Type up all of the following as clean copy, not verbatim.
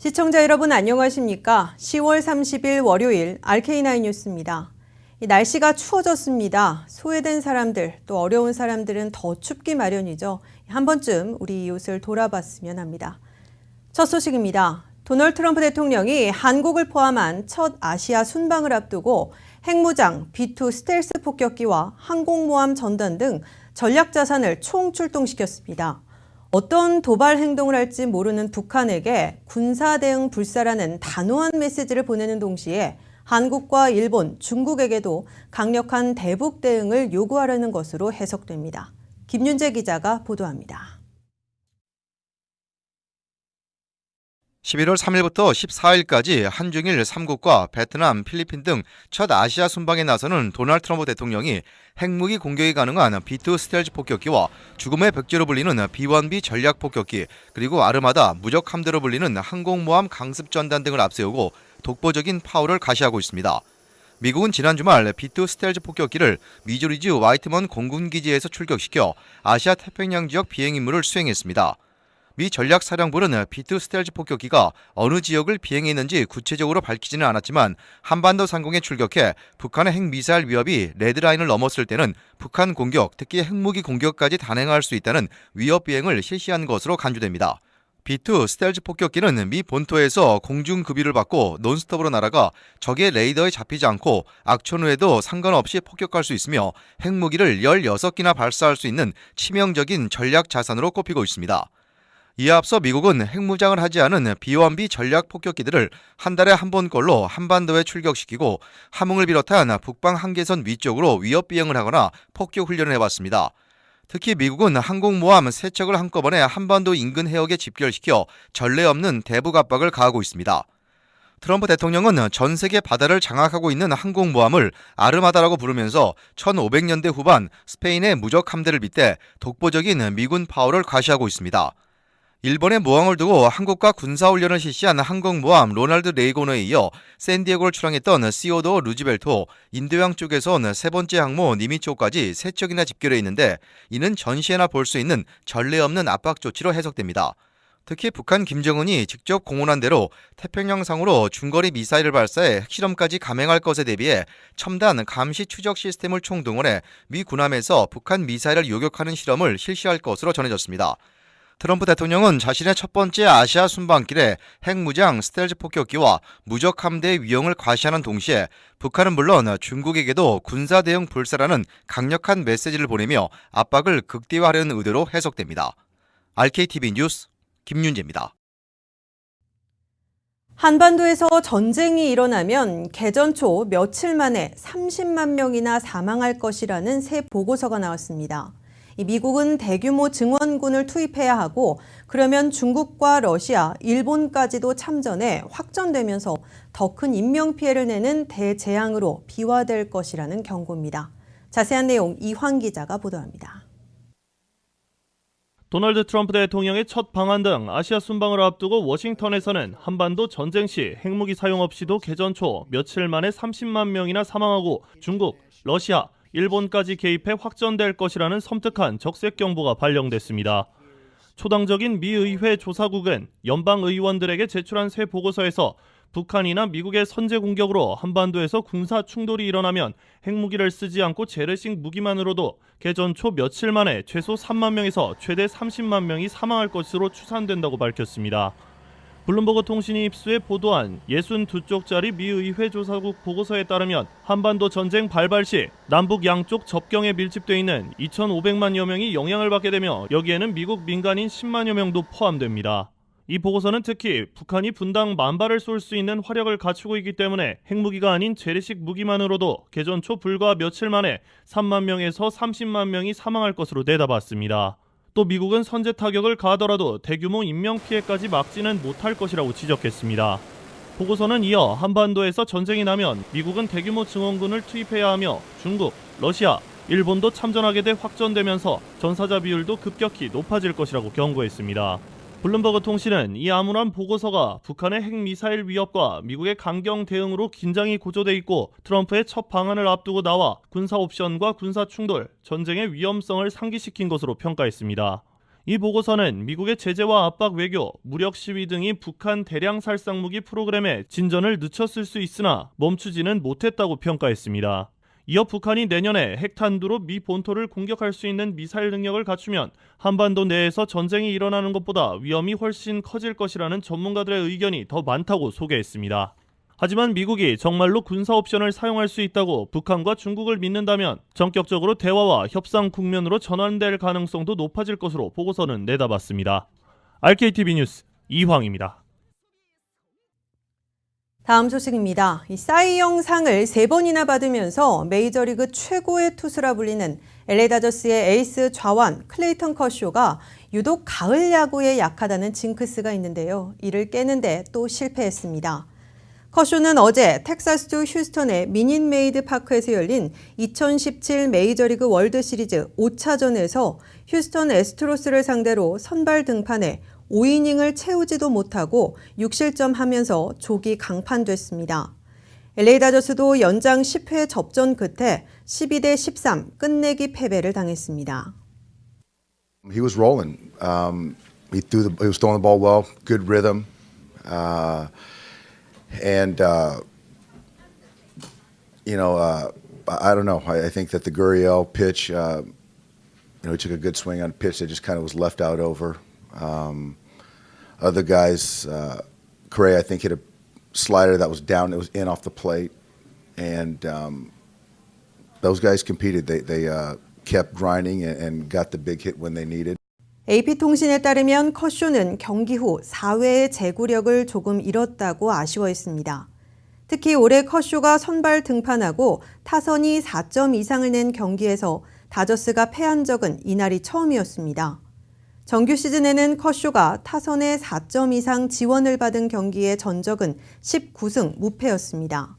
시청자 여러분 안녕하십니까? 10월 30일 월요일 RK9 뉴스입니다. 날씨가 추워졌습니다. 소외된 사람들, 또 어려운 사람들은 더 춥기 마련이죠. 한 번쯤 우리 이웃을 돌아봤으면 합니다. 첫 소식입니다. 도널드 트럼프 대통령이 한국을 포함한 첫 아시아 순방을 앞두고 핵무장, B2 스텔스 폭격기와 항공모함 전단 등 전략 자산을 총출동시켰습니다. 어떤 도발 행동을 할지 모르는 북한에게 군사 대응 불사라는 단호한 메시지를 보내는 동시에 한국과 일본, 중국에게도 강력한 대북 대응을 요구하려는 것으로 해석됩니다. 김윤재 기자가 보도합니다. 11월 3일부터 14일까지 한중일 3국과 베트남, 필리핀 등 첫 아시아 순방에 나서는 도널드 트럼프 대통령이 핵무기 공격이 가능한 B2 스텔스 폭격기와 죽음의 백제로 불리는 B1B 전략 폭격기, 그리고 아르마다 무적 함대로 불리는 항공모함 강습 전단 등을 앞세우고 독보적인 파워를 가시하고 있습니다. 미국은 지난 주말 B2 스텔스 폭격기를 미주리주 화이트먼 공군기지에서 출격시켜 아시아 태평양 지역 비행 임무를 수행했습니다. 미 전략사령부는 B2 스텔스 폭격기가 어느 지역을 비행했는지 구체적으로 밝히지는 않았지만 한반도 상공에 출격해 북한의 핵미사일 위협이 레드라인을 넘었을 때는 북한 공격, 특히 핵무기 공격까지 단행할 수 있다는 위협 비행을 실시한 것으로 간주됩니다. B2 스텔스 폭격기는 미 본토에서 공중급유를 받고 논스톱으로 날아가 적의 레이더에 잡히지 않고 악천 후에도 상관없이 폭격할 수 있으며 핵무기를 16기나 발사할 수 있는 치명적인 전략 자산으로 꼽히고 있습니다. 이에 앞서 미국은 핵무장을 하지 않은 B1B 전략 폭격기들을 한 달에 한 번꼴로 한반도에 출격시키고 함흥을 비롯한 북방 한계선 위쪽으로 위협 비행을 하거나 폭격 훈련을 해왔습니다. 특히 미국은 항공모함 3척을 한꺼번에 한반도 인근 해역에 집결시켜 전례 없는 대북 압박을 가하고 있습니다. 트럼프 대통령은 전 세계 바다를 장악하고 있는 항공모함을 아르마다라고 부르면서 1500년대 후반 스페인의 무적 함대를 빗대 독보적인 미군 파워를 과시하고 있습니다. 일본의 모항을 두고 한국과 군사훈련을 실시한 항공모함 로널드 레이건에 이어 샌디에고를 출항했던 시오도 루즈벨트, 인도양 쪽에서 온 세 번째 항모 니미초까지 3척이나 집결해 있는데 이는 전시회나 볼 수 있는 전례 없는 압박 조치로 해석됩니다. 특히 북한 김정은이 직접 공언한 대로 태평양상으로 중거리 미사일을 발사해 핵실험까지 감행할 것에 대비해 첨단 감시 추적 시스템을 총동원해 미 군함에서 북한 미사일을 요격하는 실험을 실시할 것으로 전해졌습니다. 트럼프 대통령은 자신의 첫 번째 아시아 순방길에 핵무장 스텔스 폭격기와 무적 함대의 위용을 과시하는 동시에 북한은 물론 중국에게도 군사 대응 불사라는 강력한 메시지를 보내며 압박을 극대화하려는 의도로 해석됩니다. RKTV 뉴스 김윤재입니다. 한반도에서 전쟁이 일어나면 개전 초 며칠 만에 30만 명이나 사망할 것이라는 새 보고서가 나왔습니다. 미국은 대규모 증원군을 투입해야 하고 그러면 중국과 러시아, 일본까지도 참전해 확전되면서 더 큰 인명피해를 내는 대재앙으로 비화될 것이라는 경고입니다. 자세한 내용 이황 기자가 보도합니다. 도널드 트럼프 대통령의 첫 방한 등 아시아 순방을 앞두고 워싱턴에서는 한반도 전쟁 시 핵무기 사용 없이도 개전 초 며칠 만에 30만 명이나 사망하고 중국, 러시아, 일본까지 개입해 확전될 것이라는 섬뜩한 적색 경보가 발령됐습니다. 초당적인 미 의회 조사국은 연방 의원들에게 제출한 새 보고서에서 북한이나 미국의 선제 공격으로 한반도에서 군사 충돌이 일어나면 핵무기를 쓰지 않고 재래식 무기만으로도 개전 초 며칠 만에 최소 3만 명에서 최대 30만 명이 사망할 것으로 추산된다고 밝혔습니다. 블룸버그 통신이 입수해 보도한 62쪽짜리 미 의회 조사국 보고서에 따르면 한반도 전쟁 발발 시 남북 양쪽 접경에 밀집돼 있는 2,500만여 명이 영향을 받게 되며 여기에는 미국 민간인 10만여 명도 포함됩니다. 이 보고서는 특히 북한이 분당 10,000발을 쏠 수 있는 화력을 갖추고 있기 때문에 핵무기가 아닌 재래식 무기만으로도 개전 초 불과 며칠 만에 3만 명에서 30만 명이 사망할 것으로 내다봤습니다. 또 미국은 선제 타격을 가하더라도 대규모 인명피해까지 막지는 못할 것이라고 지적했습니다. 보고서는 이어 한반도에서 전쟁이 나면 미국은 대규모 증원군을 투입해야 하며 중국, 러시아, 일본도 참전하게 돼 확전되면서 전사자 비율도 급격히 높아질 것이라고 경고했습니다. 블룸버그 통신은 이 암울한 보고서가 북한의 핵미사일 위협과 미국의 강경 대응으로 긴장이 고조돼 있고 트럼프의 첫 방안을 앞두고 나와 군사 옵션과 군사 충돌, 전쟁의 위험성을 상기시킨 것으로 평가했습니다. 이 보고서는 미국의 제재와 압박 외교, 무력 시위 등이 북한 대량 살상무기 프로그램에 진전을 늦췄을 수 있으나 멈추지는 못했다고 평가했습니다. 이어 북한이 내년에 핵탄두로 미 본토를 공격할 수 있는 미사일 능력을 갖추면 한반도 내에서 전쟁이 일어나는 것보다 위험이 훨씬 커질 것이라는 전문가들의 의견이 더 많다고 소개했습니다. 하지만 미국이 정말로 군사 옵션을 사용할 수 있다고 북한과 중국을 믿는다면 전격적으로 대화와 협상 국면으로 전환될 가능성도 높아질 것으로 보고서는 내다봤습니다. RKTV 뉴스 이황입니다. 다음 소식입니다. 이 사이영 상을 3번이나 받으면서 메이저리그 최고의 투수라 불리는 LA 다저스의 에이스 좌완 클레이턴 커쇼가 유독 가을 야구에 약하다는 징크스가 있는데요. 이를 깨는데 또 실패했습니다. 커쇼는 어제 텍사스주 휴스턴의 미닛메이드 파크에서 열린 2017 메이저리그 월드시리즈 5차전에서 휴스턴 애스트로스를 상대로 선발 등판해 5이닝을 채우지도 못하고 6실점하면서 조기 강판됐습니다. LA 다저스도 연장 10회 접전 끝에 12대 13 끝내기 패배를 당했습니다. He was rolling. He was throwing the ball well, good rhythm, and I don't know. I think that the Gurriel pitch, he took a good swing on a pitch that just kind of was left out over. Other guys, Correa, I think, hit a slider that was down, it was in off the plate, and those guys competed. They kept grinding and got the big hit when they needed. AP통신에 따르면 커쇼는 경기 후 4회의 제구력을 조금 잃었다고 아쉬워했습니다. 특히 올해 커쇼가 선발 등판하고 타선이 4점 이상을 낸 경기에서 다저스가 패한 적은 이날이 처음이었습니다. 정규 시즌에는 커쇼가 타선의 4점 이상 지원을 받은 경기의 전적은 19승 무패였습니다.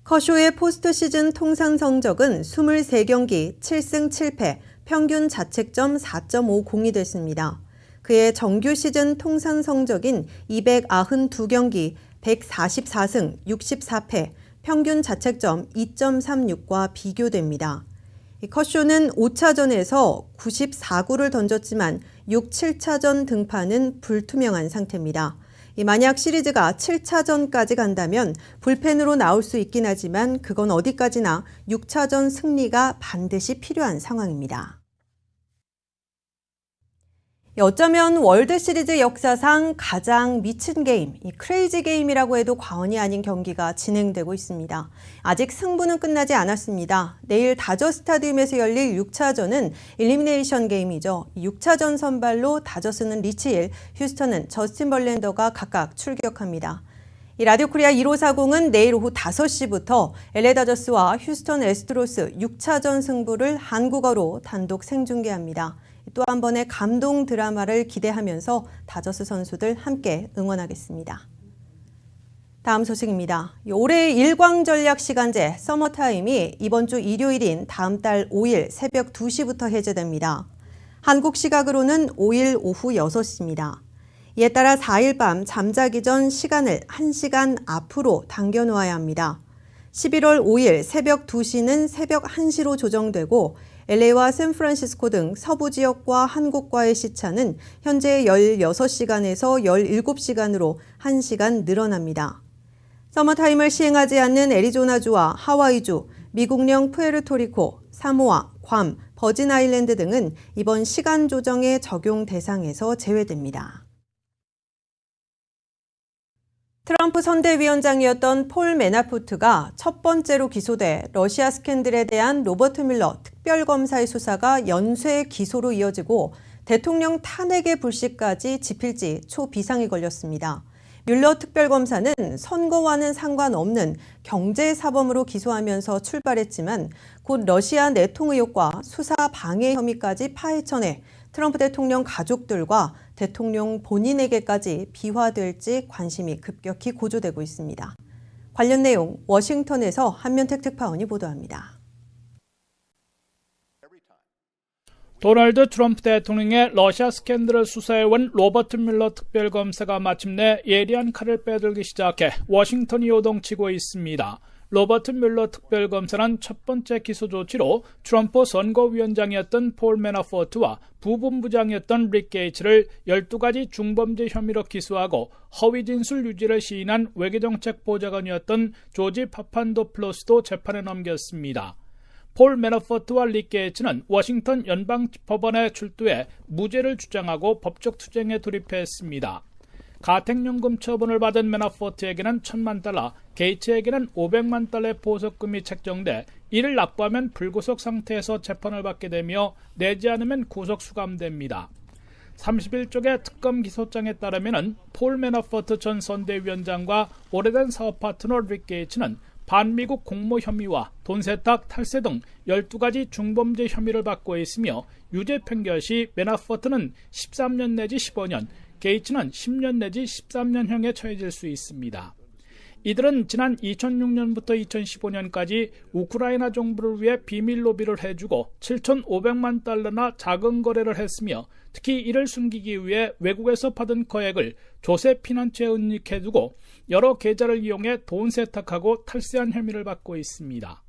커쇼의 포스트 시즌 통산 성적은 23경기 7승 7패, 평균 자책점 4.50이 됐습니다. 그의 정규 시즌 통산 성적인 292경기 144승 64패, 평균 자책점 2.36과 비교됩니다. 커쇼는 5차전에서 94구를 던졌지만 6, 7차전 등판은 불투명한 상태입니다. 만약 시리즈가 7차전까지 간다면 불펜으로 나올 수 있긴 하지만 그건 어디까지나 6차전 승리가 반드시 필요한 상황입니다. 어쩌면 월드시리즈 역사상 가장 미친 게임, 이 크레이지 게임이라고 해도 과언이 아닌 경기가 진행되고 있습니다. 아직 승부는 끝나지 않았습니다. 내일 다저 스타디움에서 열릴 6차전은 일리미네이션 게임이죠. 6차전 선발로 다저스는 리치 힐, 휴스턴은 저스틴 벌랜더가 각각 출격합니다. 이 라디오 코리아 1540은 내일 오후 5시부터 LA 다저스와 휴스턴 애스트로스 6차전 승부를 한국어로 단독 생중계합니다. 또 한 번의 감동 드라마를 기대하면서 다저스 선수들 함께 응원하겠습니다. 다음 소식입니다. 올해의 일광전략시간제 서머타임이 이번 주 일요일인 다음 달 5일 새벽 2시부터 해제됩니다. 한국 시각으로는 5일 오후 6시입니다. 이에 따라 4일 밤 잠자기 전 시간을 1시간 앞으로 당겨놓아야 합니다. 11월 5일 새벽 2시는 새벽 1시로 조정되고 LA와 샌프란시스코 등 서부 지역과 한국과의 시차는 현재 16시간에서 17시간으로 1시간 늘어납니다. 서머타임을 시행하지 않는 애리조나주와 하와이주, 미국령 푸에르토리코, 사모아, 괌, 버진 아일랜드 등은 이번 시간 조정의 적용 대상에서 제외됩니다. 트럼프 선대위원장이었던 폴 매나포트가 첫 번째로 기소돼 러시아 스캔들에 대한 로버트 뮬러 특별검사의 수사가 연쇄 기소로 이어지고 대통령 탄핵의 불씨까지 지필지 초비상이 걸렸습니다. 뮬러 특별검사는 선거와는 상관없는 경제사범으로 기소하면서 출발했지만 곧 러시아 내통 의혹과 수사 방해 혐의까지 파헤쳐내 트럼프 대통령 가족들과 대통령 본인에게까지 비화될지 관심이 급격히 고조되고 있습니다. 관련 내용 워싱턴에서 한면택 특파원이 보도합니다. 도널드 트럼프 대통령의 러시아 스캔들을 수사해온 로버트 뮬러 특별검사가 마침내 예리한 칼을 빼들기 시작해 워싱턴이 요동치고 있습니다. 로버트 뮬러 특별검사는 첫 번째 기소 조치로 트럼프 선거위원장이었던 폴 매나포트와 부본부장이었던 릭 게이츠를 12가지 중범죄 혐의로 기소하고 허위 진술 유지를 시인한 외교정책 보좌관이었던 조지 파판도플로스도 재판에 넘겼습니다. 폴 매나포트와 릭 게이츠는 워싱턴 연방법원에 출두해 무죄를 주장하고 법적 투쟁에 돌입했습니다. 가택연금 처분을 받은 매나포트에게는 $1,000만, 게이츠에게는 $500만 보석금이 책정돼 이를 납부하면 불구속 상태에서 재판을 받게 되며 내지 않으면 구속 수감됩니다. 31쪽의 특검 기소장에 따르면 폴 매나포트 전 선대위원장과 오래된 사업 파트너 릭 게이츠는 반미국 공모 혐의와 돈 세탁, 탈세 등 12가지 중범죄 혐의를 받고 있으며 유죄 판결 시 매나포트는 13년 내지 15년, 게이츠는 10년 내지 13년형에 처해질 수 있습니다. 이들은 지난 2006년부터 2015년까지 우크라이나 정부를 위해 비밀 로비를 해주고 $7,500만 자금 거래를 했으며 특히 이를 숨기기 위해 외국에서 받은 거액을 조세 피난처에 은닉해두고 여러 계좌를 이용해 돈 세탁하고 탈세한 혐의를 받고 있습니다.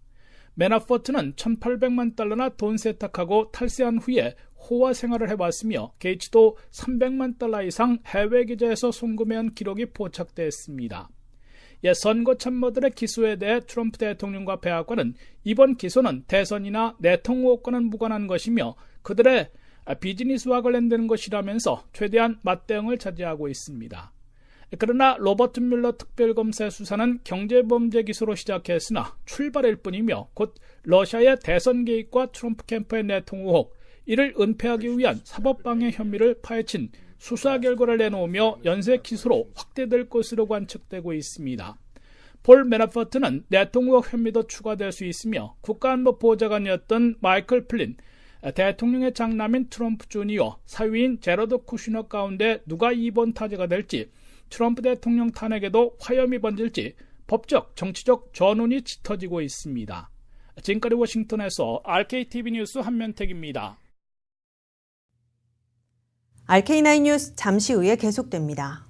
매나포트는 $1,800만 돈 세탁하고 탈세한 후에 호화 생활을 해왔으며 게이츠도 $300만 이상 해외 계좌에서 송금해온 기록이 포착됐습니다. 선거 참모들의 기소에 대해 트럼프 대통령과 백악관은 이번 기소는 대선이나 내통 의혹과는 무관한 것이며 그들의 비즈니스와 관련된 것이라면서 최대한 맞대응을 자제하고 있습니다. 그러나 로버트 뮬러 특별검사의 수사는 경제범죄 기소로 시작했으나 출발일 뿐이며 곧 러시아의 대선 개입과 트럼프 캠프의 내통 의혹, 이를 은폐하기 위한 사법방해 혐의를 파헤친 수사 결과를 내놓으며 연쇄 기소로 확대될 것으로 관측되고 있습니다. 폴 매나포트는 내통 의혹 혐의도 추가될 수 있으며 국가안보보좌관이었던 마이클 플린, 대통령의 장남인 트럼프 주니어, 사위인 제러드 쿠시너 가운데 누가 2번 타자가 될지, 트럼프 대통령 탄핵에도 화염이 번질지 법적, 정치적 전운이 짙어지고 있습니다. 지금까지 워싱턴에서 RKTV 뉴스 한면택입니다. RK9 뉴스 잠시 후에 계속됩니다.